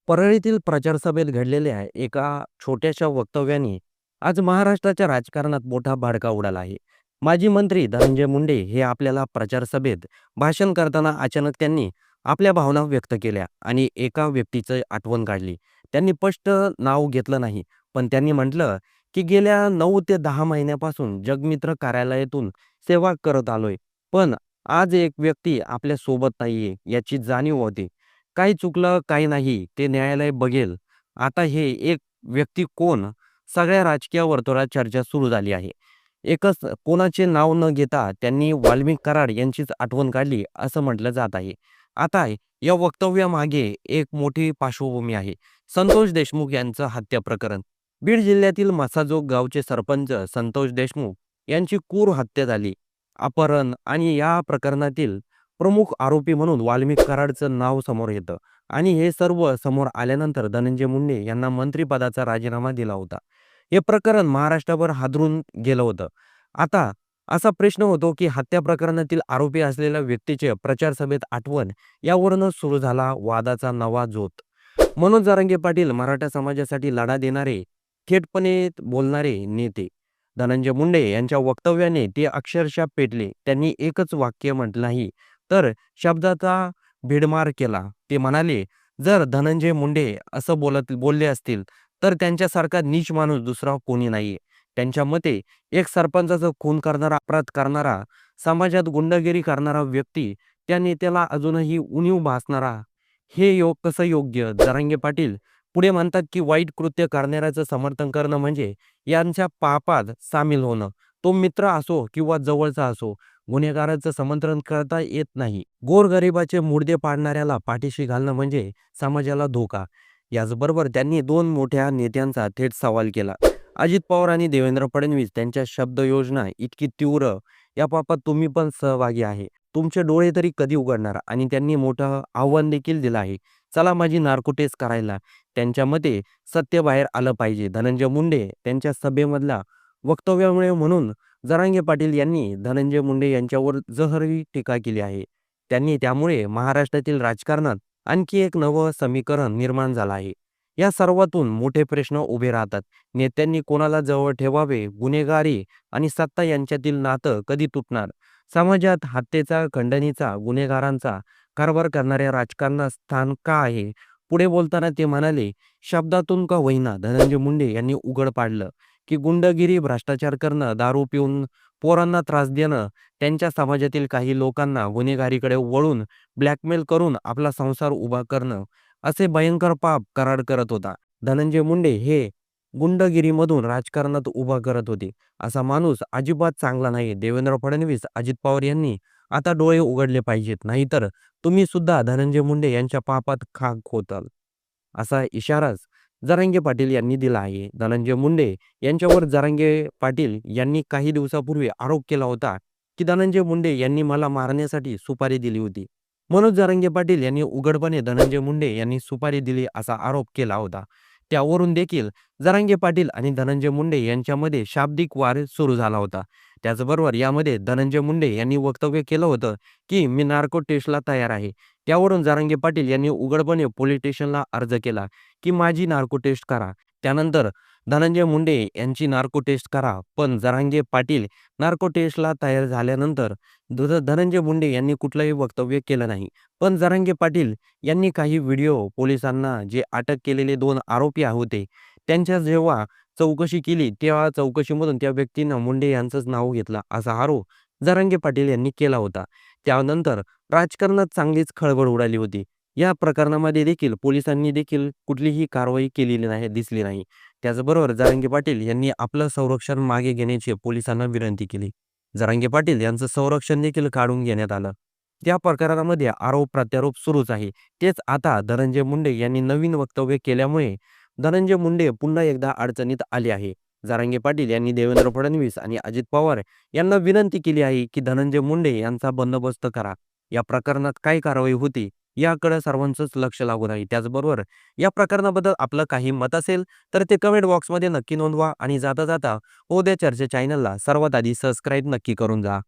परळीतील प्रचार सभेत घडलेल्या एका छोट्याशा वक्तव्याने आज महाराष्ट्राच्या राजकारणात मोठा भडका उडाला आहे. माजी मंत्री धनंजय मुंडे हे आपल्याला प्रचार सभेत भाषण करताना अचानक त्यांनी आपल्या भावना व्यक्त केल्या आणि एका व्यक्तीचं आठवण काढली. त्यांनी स्पष्ट नाव घेतलं नाही, पण त्यांनी म्हटलं की गेल्या 9 ते 10 महिन्यापासून जगमित्र कार्यालयातून सेवा करत आलोय. पण आज एक व्यक्ती आपल्या सोबत नाहीये याची जाणीव होते. काही चुकलं, काही नाही, ते न्यायालय बघेल. आता हे एक व्यक्ती कोण? सगळ्या राजकीय वर्तुळात चर्चा सुरू झाली आहे. एकच कोणाचे नाव न घेता त्यांनी वाल्मिक कराड यांचीच आठवण काढली असं म्हटलं जात आहे. आता या वक्तव्यामागे एक मोठी पार्श्वभूमी आहे. संतोष देशमुख यांचं हत्या प्रकरण. बीड जिल्ह्यातील मसाजोग गावचे सरपंच संतोष देशमुख यांची क्रूर हत्या झाली. अपहरण आणि या प्रकरणातील प्रमुख आरोपी म्हणून वाल्मिक कराडचं नाव समोर येतं आणि हे सर्व समोर आल्यानंतर धनंजय मुंडे यांना मंत्रिपदाचा राजीनामा दिला होता. हे प्रकरण महाराष्ट्रभर हादरून गेलं होतं. आता असा प्रश्न होतो की हत्या प्रकरणातील आरोपी असलेल्या व्यक्तीचे प्रचार सभेत आठवण यावरूनच सुरू झाला वादाचा नवा झोत. मनोज जरांगे पाटील मराठा समाजासाठी लढा देणारे, थेटपणे बोलणारे नेते. धनंजय मुंडे यांच्या वक्तव्याने ते अक्षरशः पेटले. त्यांनी एकच वाक्य म्हटलं नाही, तर शब्दाचा भीडमार केला. ते म्हणाले, "जर धनंजय मुंडे असं बोलले असतील, तर त्यांच्यासारखा नीच माणूस दुसरा कोणी नाहीये." त्यांच्या मते एक सरपंचाचा खून करणारा, अपराध करणारा, समाजात गुंडगिरी करणारा व्यक्ती त्या नेत्याला अजूनही उणीव भासणारा, हे कसं योग्य? जरांगे पाटील पुढे म्हणतात की वाईट कृत्य करणाऱ्याचं समर्थन करणं म्हणजे यांच्या पापात सामील होणं. तो मित्र असो किंवा जवळचा असो, गुन्हेगाराचं समर्थन करता येत नाही. गोरगरिबाचे मुडदे पाडणाऱ्याला पाठीशी घालणं म्हणजे समाजाला धोका. याचबरोबर त्यांनी दोन मोठ्या नेत्यांचा थेट सवाल केला. अजित पवार आणि देवेंद्र फडणवीस त्यांच्या शब्दयोजना इतकी तीव्र, या पापात तुम्ही पण सहभागी आहे. तुमचे डोळे तरी कधी उघडणार? आणि त्यांनी मोठं आव्हान देखील दिलं आहे. चला माझी नार्को टेस्ट करायला. त्यांच्या मते सत्य बाहेर आलं पाहिजे. धनंजय मुंडे त्यांच्या सभेमधल्या वक्तव्यामुळे म्हणून जरांगे पाटील यांनी धनंजय मुंडे यांच्यावर जहरी टीका केली आहे. त्यांनी त्यामुळे महाराष्ट्रातील राजकारणात आणखी एक नवं समीकरण निर्माण झालं आहे. या सर्वातून मोठे प्रश्न उभे राहतात. नेत्यांनी कोणाला जवळ ठेवावे? गुन्हेगारी आणि सत्ता यांच्यातील नातं कधी तुटणार? समाजात हत्येचा, खंडणीचा, गुन्हेगारांचा कारभार करणाऱ्या राजकारणात स्थान का आहे? पुढे बोलताना ते म्हणाले, शब्दातून का होईना धनंजय मुंडे यांनी उघड पाडलं की गुंडगिरी, भ्रष्टाचार करणं, दारू पिऊन पोरांना त्रास देणं, त्यांच्या समाजातील काही लोकांना गुन्हेगारीकडे वळून ब्लॅकमेल करून आपला संसार उभा करणं, असे भयंकर पाप कराड करत होता. धनंजय मुंडे हे गुंडगिरीमधून राजकारणात उभा करत होते. असा माणूस अजिबात चांगला नाही. देवेंद्र फडणवीस, अजित पवार यांनी आता डोळे उघडले पाहिजेत, नाहीतर तुम्ही सुद्धा धनंजय मुंडे यांच्या पापात खाक होताल. असा इशाराच जरांगे पाटील यांनी दिला आहे. धनंजय मुंडे यांच्यावर जरांगे पाटील यांनी काही दिवसापूर्वी आरोप केला होता की धनंजय मुंडे यांनी मला मारण्यासाठी सुपारी दिली होती. मनोज जरांगे पाटील यांनी उघडपणे धनंजय मुंडे यांनी सुपारी दिली असा आरोप केला होता. त्यावरून देखील जरांगे पाटील आणि धनंजय मुंडे यांच्यामध्ये शाब्दिक वाद सुरू झाला होता. त्याचबरोबर यामध्ये धनंजय मुंडे यांनी वक्तव्य केलं होतं की मी नार्को टेस्टला तयार आहे. त्यावरून जरांगे पाटील यांनी उघडपणे पोलीस स्टेशनला अर्ज केला की माझी नार्को टेस्ट करा. त्यानंतर धनंजय मुंडे यांची नार्को टेस्ट करा. पण जरांगे पाटील नार्को टेस्टला तयार झाल्यानंतर धनंजय मुंडे यांनी कुठलंही वक्तव्य केलं नाही. पण जरांगे पाटील यांनी काही व्हिडिओ पोलिसांना, जे अटक केलेले 2 आरोपी होते, त्यांच्या जेव्हा चौकशी केली, तेव्हा चौकशीमधून त्या व्यक्तीनं मुंडे यांचंच नाव घेतलं असा आरोप जरांगे पाटील यांनी केला होता. त्यानंतर राजकारणात चांगलीच खळबळ उडाली होती. या प्रकरणामध्ये देखील पोलिसांनी देखील कुठलीही कारवाई केलेली नाही, दिसली नाही. त्याचबरोबर जरांगे पाटील यांनी आपलं संरक्षण मागे घेण्याची पोलिसांना विनंती केली. जरांगे पाटील यांचं संरक्षण देखील काढून घेण्यात आलं. त्या प्रकरणामध्ये आरोप प्रत्यारोप सुरूच आहे. तेच आता धनंजय मुंडे यांनी नवीन वक्तव्य केल्यामुळे धनंजय मुंडे पुन्हा एकदा अडचणीत आले आहे. जरांगे पाटील यांनी देवेंद्र फडणवीस आणि अजित पवार यांना विनंती केली आहे की धनंजय मुंडे यांचा बंदोबस्त करा. या प्रकरणात काय कारवाई होती याकडे सर्वांचंच लक्ष लागून आहे. त्याचबरोबर या प्रकरणाबद्दल आपलं काही मत असेल तर ते कमेंट बॉक्समध्ये नक्की नोंदवा आणि जाता जाता हो द्या चर्चा चॅनलला सर्वात आधी सबस्क्राईब नक्की करून जा.